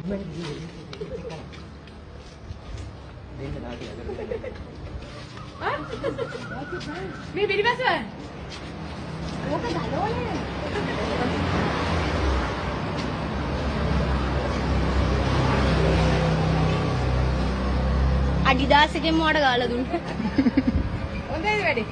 මේ පිටිපස්ස ඕක ගලවන්නේ අඩිදාසගෙන් මොඩ ගාලා දුන්නා හොඳයිද වැඩි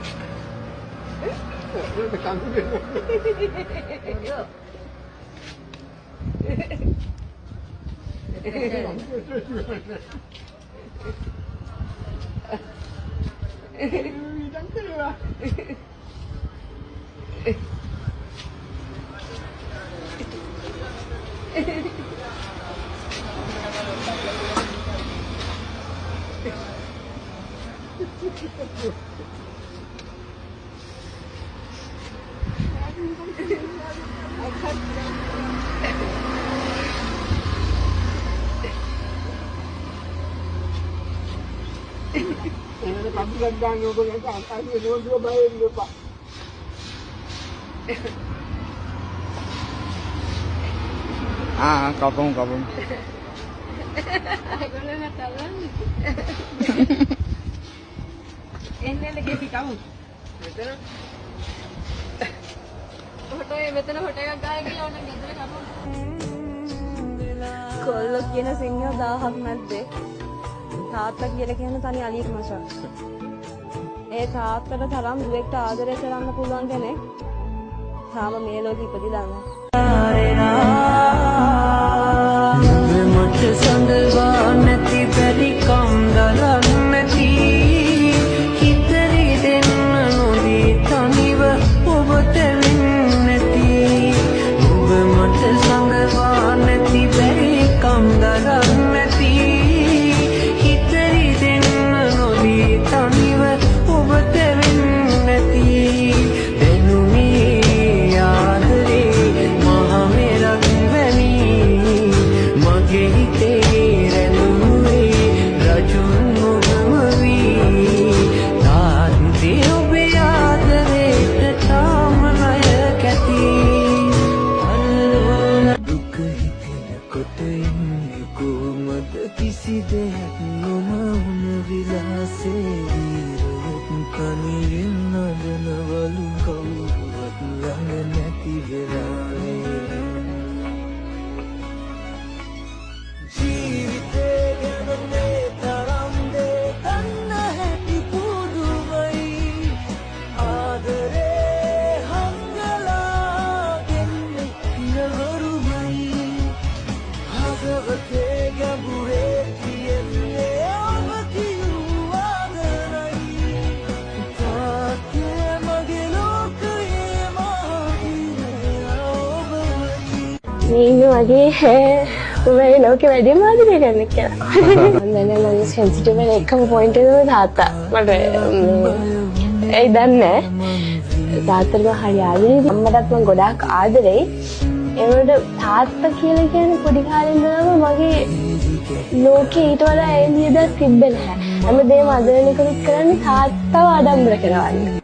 kapung. එන්නේ ලගේ පිටමු. මෙතන ෆොටෝ එකක් ගන්න කියලා ඕන ගෙදර කපමු. කොල්ලෝ කියන සිංහල 1000ක් නැද්දේ? තාත්තා කියලා කියන තනි අලියෙක් මචං. ඒ තාත්තට තරම් දුවෙක්ට ආදරය කරන්න පුළුවන් කෙනෙක් තාම මේ ලෝකෙ ඉපදිලා නැහැ. මට සඳවා නැති බැරි කම්දලක් නැති හිතරි දෙන්න නොදී තනිව ඔබට නැති ඔබ මට සඳවා නැති බැරි කම්දලක් නැති හිතරි දෙන්න නොදී තනිව ඔබට නැති දෙනුමී ආදරේ මහ මෙරක් වැනි මගේ හිතේ රැඳුනේ රජුන් ඔබම වී තාත්තේ ඔබේ ආදරේට තාම ණය කැති දුක හිතෙනකොට ඉන්නේ කොහොමද කිසි දෙයක් නොමවුන විලාසේ කනියෙන් නදනවලු කවුරුවත් ළඟ නැති වෙලාවේ ජීවිතේ ගැන මේ තරම් දේ දන්න හැටි පුදුමයි ආදරේ හංගලා දෙන්නේ නවරුමයි හදවතේ ගැඹුරේ තියෙන්නේ ඔබ කියූ ආදරයි තාත්තේ මගේ ලෝකයේ මහිරා ඔබයි මේ වගේ උඹේ ලෝකෙ වැඩිම ආදරය කරන කියලා. මම දැන් සෙන්සිටිව් වෙන එකම පොයින්ට් එක තමයි තාත්තා. මට ඒ දන්නේ තාත්තට මම හරි ආදරෙයි. අම්මටත් මම ගොඩාක් ආදරෙයි. ඒ වුණාට තාත්තා කියලා කියන්නේ පොඩි කාලේ ඉඳලම මගේ ලෝකේ ඊට වඩා එළියද තිබ්බේ නැහැ. හැමදේම ආදරණය කරන්නේ තාත්තව ආඩම්බර කරවන්න.